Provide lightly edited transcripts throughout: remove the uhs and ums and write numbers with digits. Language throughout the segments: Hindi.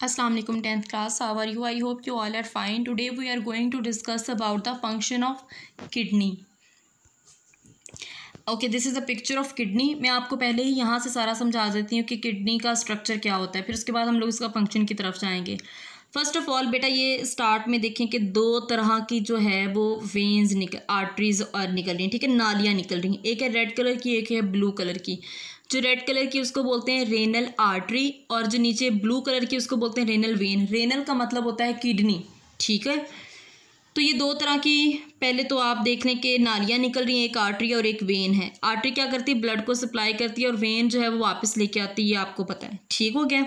Assalamu alaikum 10th class. How are you? I hope you all are fine. Today we are going to discuss about the function of kidney. Okay, this is a picture of kidney. मैं आपको पहले ही यहाँ से सारा समझा देती हूँ कि किडनी का स्ट्रक्चर क्या होता है, फिर उसके बाद हम लोग इसका फंक्शन की तरफ जाएंगे. फर्स्ट ऑफ ऑल बेटा, ये स्टार्ट में देखें कि दो तरह की जो है वो वेन्स आर्टरीज और निकल रही हैं, ठीक है, नालियाँ निकल रही हैं. एक है रेड कलर की, एक है ब्लू कलर की. जो रेड कलर की उसको बोलते हैं रेनल आर्टरी, और जो नीचे ब्लू कलर की उसको बोलते हैं रेनल वेन. रेनल का मतलब होता है किडनी, ठीक है. तो ये दो तरह की, पहले तो आप देख लें कि नालियाँ निकल रही हैं, एक आर्टरी और एक वेन है. आर्टरी क्या करती है, ब्लड को सप्लाई करती है, और वेन जो है वो वापस लेके आती है, ये आपको पता है, ठीक हो गया.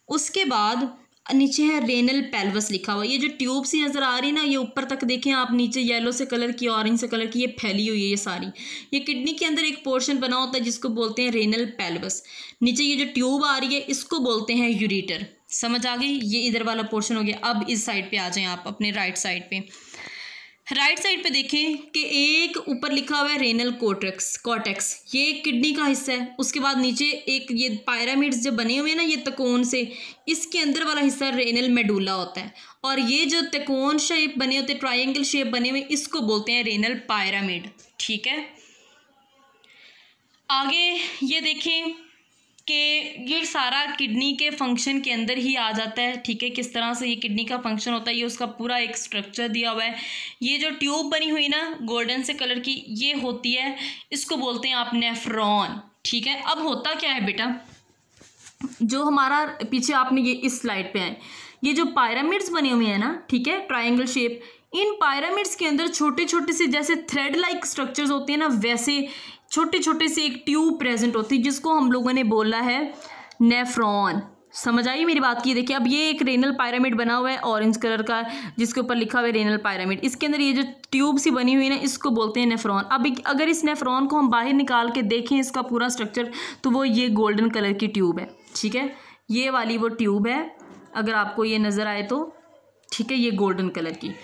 उसके बाद नीचे है रेनल पेल्वस लिखा हुआ. ये जो ट्यूब सी नज़र आ रही है ना, ये ऊपर तक देखें आप, नीचे येलो से कलर की, ऑरेंज से कलर की, ये फैली हुई है ये सारी. ये किडनी के अंदर एक पोर्शन बना होता है जिसको बोलते हैं रेनल पेल्वस. नीचे ये जो ट्यूब आ रही है इसको बोलते हैं यूरेटर. समझ आ गई, ये इधर वाला पोर्शन हो गया. अब इस साइड पे आ जाएं आप, अपने राइट साइड पे. राइट साइड पे देखें कि एक ऊपर लिखा हुआ है रेनल कॉर्टेक्स, ये किडनी का हिस्सा है. उसके बाद नीचे एक ये पायरामिड्स जो बने हुए हैं ना, ये त्रिकोण से, इसके अंदर वाला हिस्सा रेनल मेडुला होता है. और ये जो त्रिकोण शेप बने होते हैं, ट्रायंगल शेप बने हुए, इसको बोलते हैं रेनल पायरामिड, ठीक है. आगे ये देखें कि ये सारा किडनी के फंक्शन के अंदर ही आ जाता है, ठीक है. किस तरह से ये किडनी का फंक्शन होता है, ये उसका पूरा एक स्ट्रक्चर दिया हुआ है. ये जो ट्यूब बनी हुई ना गोल्डन से कलर की, ये होती है, इसको बोलते हैं आप नेफ्रॉन, ठीक है. अब होता क्या है बेटा, जो हमारा पीछे आपने ये इस स्लाइड पे आए, ये जो पायरामिड्स बने हुए हैं ना, ठीक है, ट्राइंगल शेप, इन पायरामिड्स के अंदर छोटे छोटे से जैसे थ्रेड लाइक स्ट्रक्चर्स होते हैं ना, वैसे छोटे छोटे से एक ट्यूब प्रेजेंट होती है जिसको हम लोगों ने बोला है नेफ्रॉन. समझ आई मेरी बात की. देखिए अब ये एक रेनल पायरामिड बना हुआ है ऑरेंज कलर का, जिसके ऊपर लिखा हुआ है रेनल पायरामिड. इसके अंदर ये जो ट्यूब सी बनी हुई है ना, इसको बोलते हैं नेफ्रॉन. अब अगर इस नेफ्रॉन को हम बाहर निकाल के देखें इसका पूरा स्ट्रक्चर, तो वो ये गोल्डन कलर की ट्यूब है, ठीक है. ये वाली वो ट्यूब है, अगर आपको ये नज़र आए तो, ठीक है, ये गोल्डन कलर की.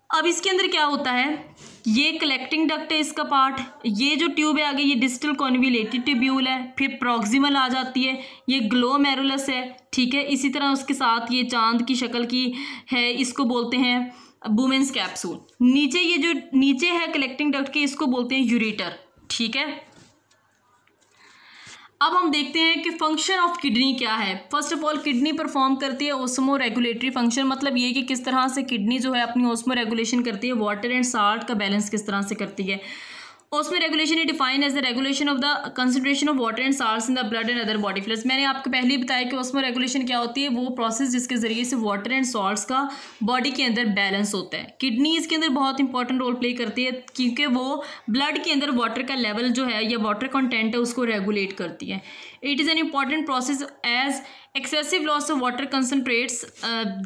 अब इसके अंदर क्या होता है, ये कलेक्टिंग डक्ट है इसका पार्ट. ये जो ट्यूब है आगे, ये डिस्टल कॉन्वुलेटेड ट्यूब्यूल है. फिर प्रॉक्सिमल आ जाती है, ये ग्लोमेरुलस है, ठीक है. इसी तरह उसके साथ ये चांद की शक्ल की है, इसको बोलते हैं बुमेन्स कैप्सूल. नीचे ये जो नीचे है कलेक्टिंग डक्ट के, इसको बोलते हैं यूरेटर, ठीक है. अब हम देखते हैं कि फंक्शन ऑफ किडनी क्या है. First of all kidney perform करती है ओस्मो रेगुलेटरी फंक्शन. मतलब ये कि किस तरह से किडनी जो है अपनी ओस्मो रेगुलेशन करती है, वाटर एंड साल्ट का बैलेंस किस तरह से करती है. Osmoregulation is defined as the regulation of the concentration of water and salts in the blood and other body fluids. मैंने आपको पहले ही बताया कि ओस्मो रेगुलेशन क्या होती है, वो प्रोसेस जिसके जरिए से वाटर एंड साल्ट्स का बॉडी के अंदर बैलेंस होता है. किडनी इसके अंदर बहुत इंपॉर्टेंट रोल प्ले करती है, क्योंकि वो ब्लड के अंदर वाटर का लेवल जो है या वाटर कंटेंट है उसको रेगुलेट करती है. It is an important process as excessive loss of water concentrates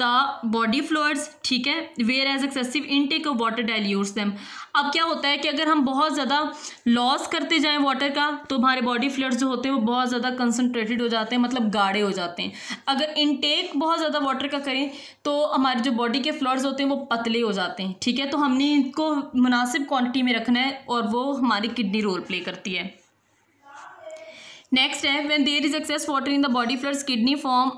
the body fluids, ठीक है, whereas excessive intake of water dilutes them. अब क्या होता है कि अगर हम बहुत ज़्यादा लॉस करते जाएं वाटर का, तो हमारे बॉडी फ्लूइड्स जो होते हैं वो बहुत ज़्यादा कंसनट्रेटेड हो जाते हैं, मतलब गाढ़े हो जाते हैं. अगर इनटेक बहुत ज़्यादा वाटर का करें तो हमारे जो बॉडी के फ्लूइड्स होते हैं वो पतले हो जाते हैं, ठीक है. तो हमने इनको मुनासिब क्वांटिटी में रखना है, और वो हमारी किडनी रोल प्ले करती है. नेक्स्ट है when there is excess water in the body fluids kidney form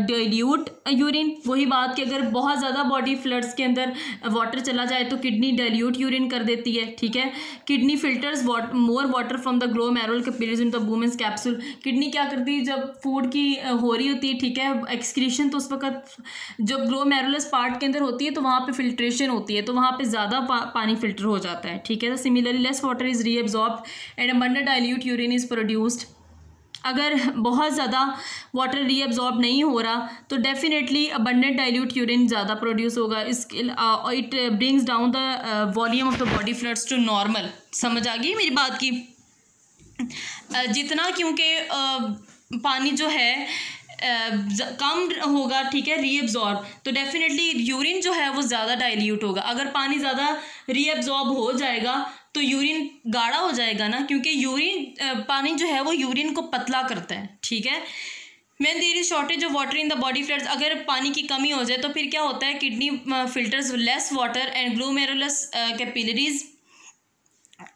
dilute urine. वही बात कि अगर बहुत ज़्यादा बॉडी फ्लूइड्स के अंदर वाटर चला जाए तो किडनी डाइल्यूट यूरिन कर देती है, ठीक है. Kidney filters more water from the glomerular capillaries in the Bowman's capsule. Kidney क्या करती है, जब फूड की हो रही होती है, ठीक है, एक्सक्रीशन, तो उस वक्त जब ग्लोमेरुलस पार्ट के अंदर होती है तो वहाँ पे फिल्ट्रेशन होती है, तो वहाँ पे ज़्यादा पानी फिल्टर हो जाता है, ठीक है. Similarly less water is reabsorbed and abundant dilute urine is produced. अगर बहुत ज़्यादा वाटर रीअब्जॉर्ब नहीं हो रहा तो डेफिनेटली अबंडेंट डाइल्यूट यूरिन ज़्यादा प्रोड्यूस होगा. इसके it brings down the volume of the body fluids to normal. समझ आ गई मेरी बात की. जितना क्योंकि पानी जो है कम होगा, ठीक है, रीअब्जॉर्ब, तो डेफिनेटली यूरिन जो है वो ज़्यादा डाइल्यूट होगा. अगर पानी ज़्यादा रीअब्जॉर्ब हो जाएगा तो यूरिन गाढ़ा हो जाएगा ना, क्योंकि यूरिन पानी जो है वो यूरिन को पतला करता है, ठीक है. When there is shortage of water in the body fluids, अगर पानी की कमी हो जाए तो फिर क्या होता है, kidney filters less water and glomerulus capillaries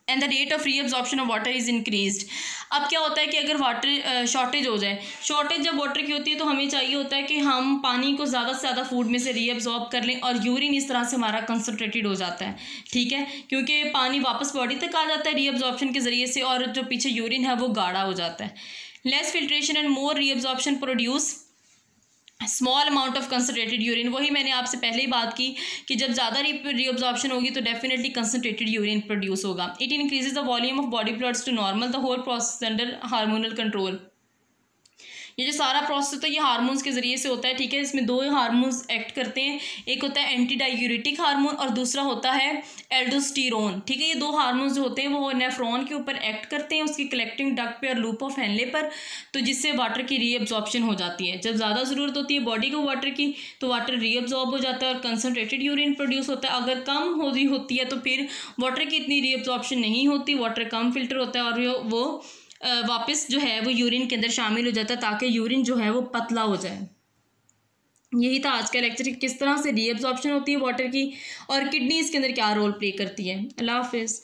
and the rate of reabsorption of water is increased. अब क्या होता है कि अगर वाटर शॉर्टेज हो जाए, शॉर्टेज जब वाटर की होती है तो हमें चाहिए होता है कि हम पानी को ज़्यादा से ज़्यादा फूड में से रीअब्जॉर्ब कर लें, और यूरिन इस तरह से हमारा कंसनट्रेटेड हो जाता है, ठीक है, क्योंकि पानी वापस बॉडी तक आ जाता है रीअब्जॉर्प्शन के ज़रिए से, और जो पीछे यूरिन है वो गाढ़ा हो जाता है। Less filtration and more reabsorption produce small amount of concentrated urine. वही मैंने आपसे पहले ही बात की कि जब ज़्यादा रीअब्जॉर्प्शन होगी तो डेफिनेटली कंसनट्रेटेड यूरिन प्रोड्यूस होगा। It increases the volume of body fluids to normal, the whole process under hormonal control. ये जो सारा प्रोसेस होता है ये हार्मोन्स के ज़रिए से होता है, ठीक है। इसमें दो हार्मोन्स एक्ट करते हैं, एक होता है एंटी डायूरेटिक हार्मोन और दूसरा होता है एल्डोस्टेरोन, ठीक है। ये दो हार्मोन्स जो होते हैं वो नेफ्रॉन के ऊपर एक्ट करते हैं, उसकी कलेक्टिंग डक्ट पे और लूप ऑफ हेनले पर, तो जिससे वाटर की रीअब्जॉर्प्शन हो जाती है। जब ज़्यादा ज़रूरत होती है बॉडी को वाटर की तो वाटर रीअब्जॉर्ब हो जाता है और कंसनट्रेटेड यूरिन प्रोड्यूस होता है। अगर कम हो रही होती है तो फिर वाटर की इतनी रीअब्जॉर्प्शन नहीं होती, वाटर कम फिल्टर होता है और वो वापस जो है वो यूरिन के अंदर शामिल हो जाता है, ताकि यूरिन जो है वो पतला हो जाए। यही था आज का लेक्चर, किस तरह से रीअब्जॉर्प्शन होती है वाटर की और किडनी इसके अंदर क्या रोल प्ले करती है। अल्लाह हाफिज़।